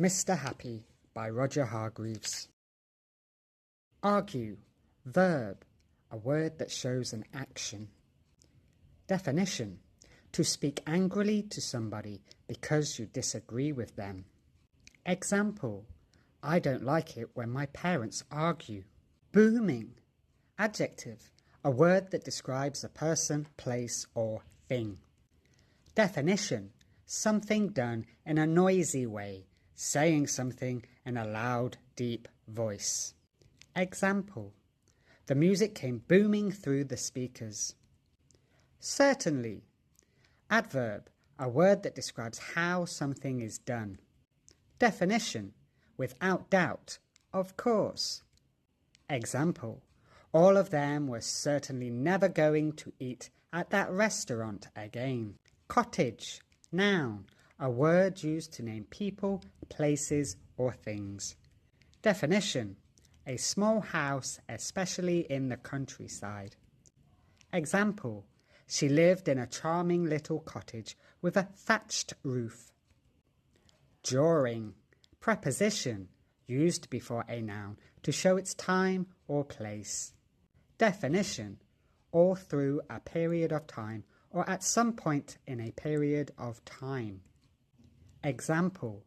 Mr. Happy by Roger Hargreaves. Argue, verb, a word that shows an action. Definition: to speak angrily to somebody because you disagree with them. Example: I don't like it when my parents argue. Booming, adjective, a word that describes a person, place, or thing. Definition: something done in a noisy way, saying something in a loud, deep voice. Example: the music came booming through the speakers. Certainly, adverb, a word that describes how something is done. Definition: without doubt, of course. Example: all of them were certainly never going to eat at that restaurant again. Cottage, noun, a word used to name people, places, or things. Definition: a small house, especially in the countryside. Example: she lived in a charming little cottage with a thatched roof. During, preposition, used before a noun to show its time or place. Definition: all through a period of time or at some point in a period of time. Example: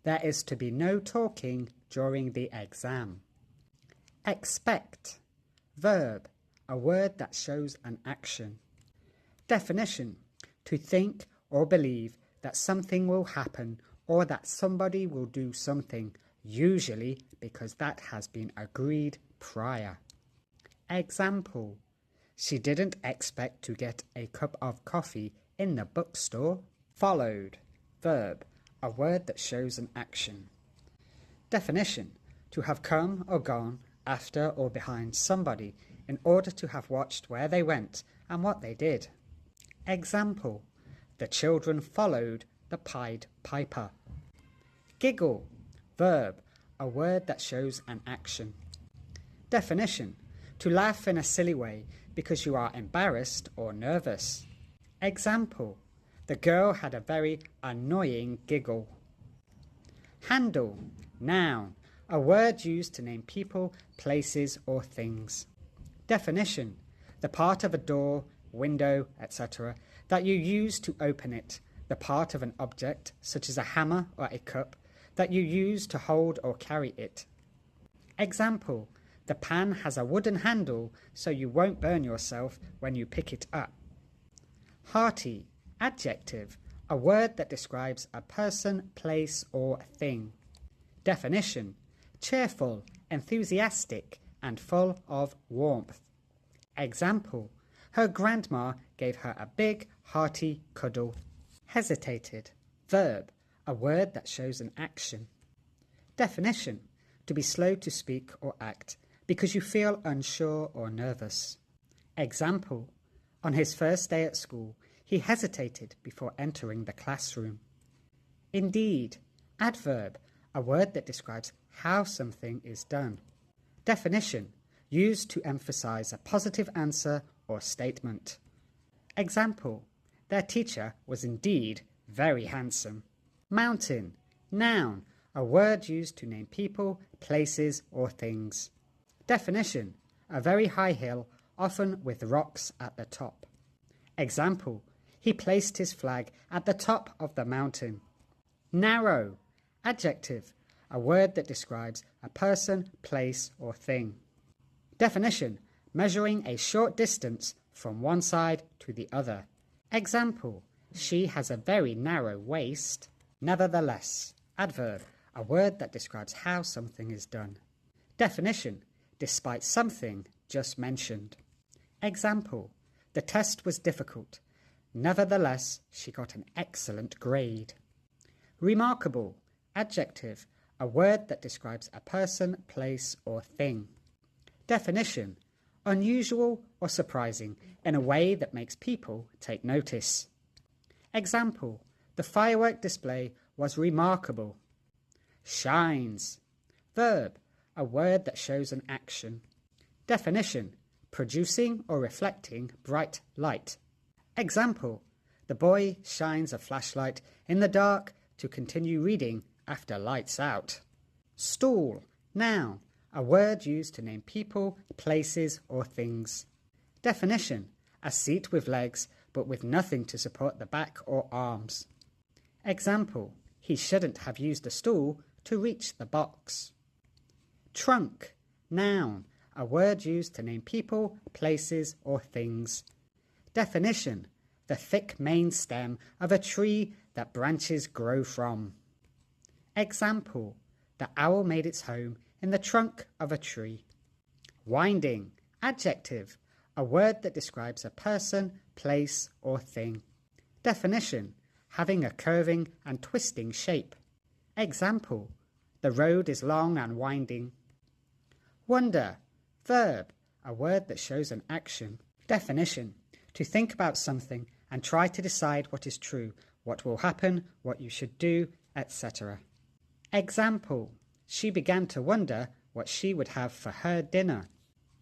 there is to be no talking during the exam. Expect, verb, a word that shows an action. Definition: to think or believe that something will happen or that somebody will do something, usually because that has been agreed prior. Example: she didn't expect to get a cup of coffee in the bookstore. Followed, verb, a word that shows an action. Definition: to have come or gone after or behind somebody in order to have watched where they went and what they did. Example: the children followed the Pied Piper. Giggle, verb, a word that shows an action. Definition: to laugh in a silly way because you are embarrassed or nervous. Example: the girl had a very annoying giggle. Handle, noun, a word used to name people, places, or things. Definition: the part of a door, window, etc. that you use to open it, the part of an object, such as a hammer or a cup, that you use to hold or carry it. Example: the pan has a wooden handle so you won't burn yourself when you pick it up. Hearty, adjective, a word that describes a person, place, or thing. Definition: cheerful, enthusiastic, and full of warmth. Example: her grandma gave her a big, hearty cuddle. Hesitated, verb, a word that shows an action. Definition: to be slow to speak or act because you feel unsure or nervous. Example: on his first day at school, he hesitated before entering the classroom. Indeed, adverb, a word that describes how something is done. Definition: used to emphasize a positive answer or statement. Example: their teacher was indeed very handsome. Mountain, noun, a word used to name people, places, or things. Definition: a very high hill, often with rocks at the top. Example: he placed his flag at the top of the mountain. Narrow, adjective, a word that describes a person, place, or thing. Definition: measuring a short distance from one side to the other. Example: she has a very narrow waist. Nevertheless, adverb, a word that describes how something is done. Definition: despite something just mentioned. Example: the test was difficult. Nevertheless, she got an excellent grade. Remarkable, adjective, a word that describes a person, place, or thing. Definition: unusual or surprising in a way that makes people take notice. Example: the firework display was remarkable. Shines, verb, a word that shows an action. Definition: producing or reflecting bright light. Example: the boy shines a flashlight in the dark to continue reading after lights out. Stool, noun, a word used to name people, places, or things. Definition, a seat with legs but with nothing to support the back or arms. Example, he shouldn't have used a stool to reach the box. Trunk, noun, a word used to name people, places, or things. Definition, the thick main stem of a tree that branches grow from. Example, the owl made its home in the trunk of a tree. Winding, adjective, a word that describes a person, place, or thing. Definition, having a curving and twisting shape. Example, the road is long and winding. Wonder, verb, a word that shows an action. Definition, to think about something and try to decide what is true, what will happen, what you should do, etc. Example, she began to wonder what she would have for her dinner.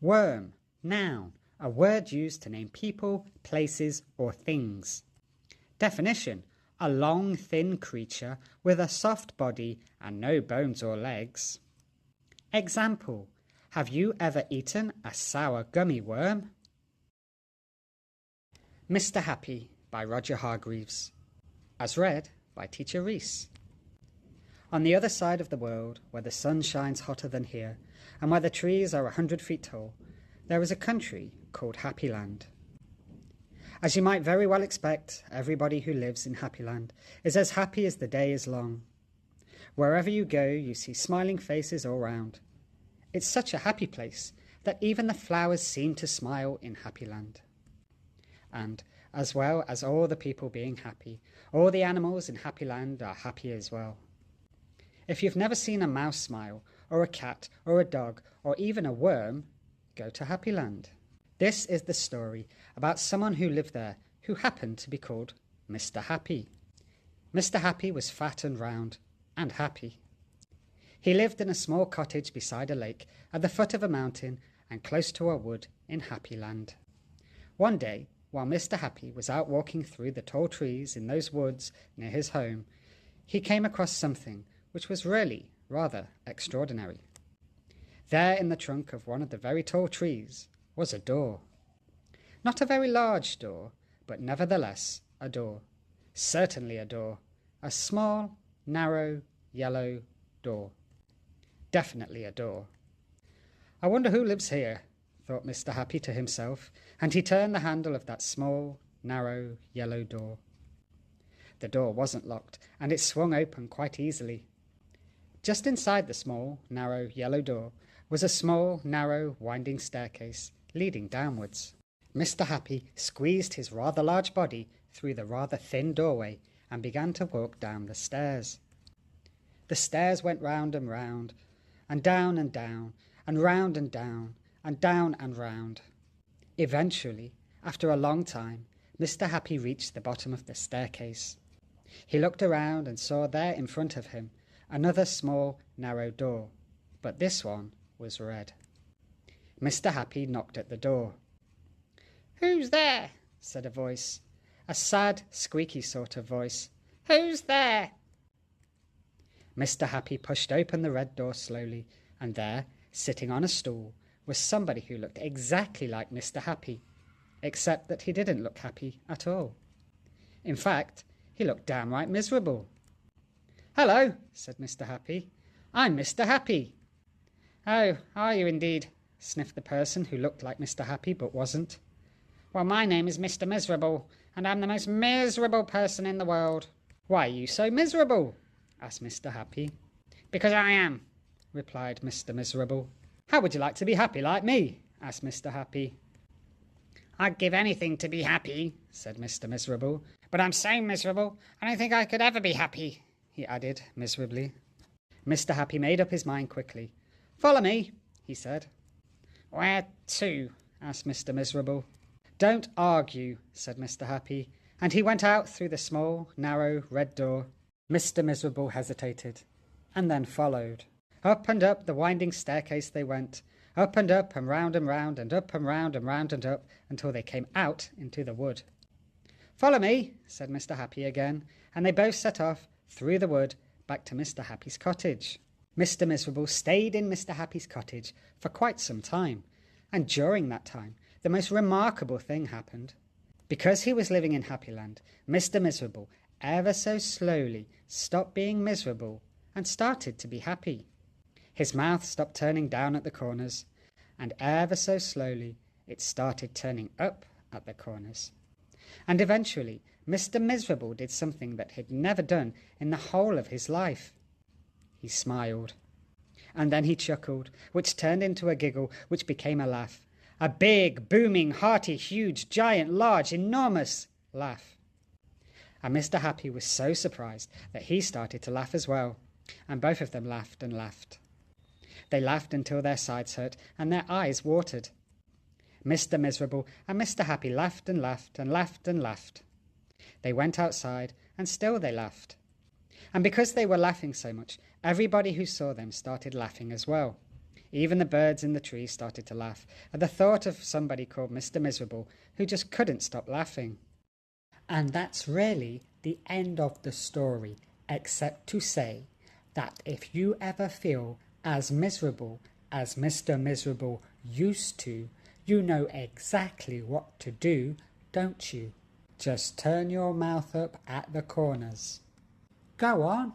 Worm, noun, a word used to name people, places, or things. Definition, a long, thin creature with a soft body and no bones or legs. Example, have you ever eaten a sour gummy worm? Mr. Happy by Roger Hargreaves. As read by Teacher Reese. On the other side of the world, where the sun shines hotter than here, and where the trees are 100 feet tall, there is a country called Happy Land. As you might very well expect, everybody who lives in Happy Land is as happy as the day is long. Wherever you go, you see smiling faces all round. It's such a happy place that even the flowers seem to smile in Happy Land. And as well as all the people being happy, all the animals in Happy Land are happy as well. If you've never seen a mouse smile, or a cat, or a dog, or even a worm, go to Happy Land. This is the story about someone who lived there who happened to be called Mr. Happy. Mr. Happy was fat and round, and happy. He lived in a small cottage beside a lake, at the foot of a mountain, and close to a wood in Happy Land. One day, while Mr. Happy was out walking through the tall trees in those woods near his home, he came across something which was really rather extraordinary. There in the trunk of one of the very tall trees was a door. Not a very large door, but nevertheless a door. Certainly a door. A small, narrow, yellow door. Definitely a door. I wonder who lives here, thought Mr. Happy to himself, and he turned the handle of that small, narrow, yellow door. The door wasn't locked, and it swung open quite easily. Just inside the small, narrow, yellow door was a small, narrow, winding staircase leading downwards. Mr. Happy squeezed his rather large body through the rather thin doorway and began to walk down the stairs. The stairs went round and round, and down and down, and round and down, and down and round. Eventually, after a long time, Mr. Happy reached the bottom of the staircase. He looked around and saw there in front of him another small, narrow door, but this one was red. Mr. Happy knocked at the door. "Who's there?" said a voice, a sad, squeaky sort of voice. "Who's there?" Mr. Happy pushed open the red door slowly, and there, sitting on a stool, was somebody who looked exactly like Mr. Happy, except that he didn't look happy at all. In fact, he looked downright miserable. "Hello," said Mr. Happy. "I'm Mr. Happy." "Oh, are you indeed?" sniffed the person who looked like Mr. Happy but wasn't. "Well, my name is Mr. Miserable, and I'm the most miserable person in the world." "Why are you so miserable?" asked Mr. Happy. "Because I am," replied Mr. Miserable. "How would you like to be happy like me?" asked Mr. Happy. "I'd give anything to be happy," said Mr. Miserable. "But I'm so miserable, I don't think I could ever be happy," he added miserably. Mr. Happy made up his mind quickly. "Follow me," he said. "Where to?" asked Mr. Miserable. "Don't argue," said Mr. Happy, and he went out through the small, narrow, red door. Mr. Miserable hesitated, and then followed. Up and up the winding staircase they went, up and round and round, and up and round and up, until they came out into the wood. "Follow me," said Mr. Happy again, and they both set off through the wood, back to Mr. Happy's cottage. Mr. Miserable stayed in Mr. Happy's cottage for quite some time, and during that time the most remarkable thing happened. Because he was living in Happyland, Mr. Miserable ever so slowly stopped being miserable and started to be happy. His mouth stopped turning down at the corners, and ever so slowly it started turning up at the corners. And eventually Mr. Miserable did something that he'd never done in the whole of his life. He smiled. And then he chuckled, which turned into a giggle, which became a laugh. A big, booming, hearty, huge, giant, large, enormous laugh. And Mr. Happy was so surprised that he started to laugh as well. And both of them laughed and laughed. They laughed until their sides hurt and their eyes watered. Mr. Miserable and Mr. Happy laughed and laughed and laughed and laughed. They went outside, and still they laughed. And because they were laughing so much, everybody who saw them started laughing as well. Even the birds in the trees started to laugh at the thought of somebody called Mr. Miserable who just couldn't stop laughing. And that's really the end of the story, except to say that if you ever feel as miserable as Mr. Miserable used to, you know exactly what to do, don't you? Just turn your mouth up at the corners. Go on.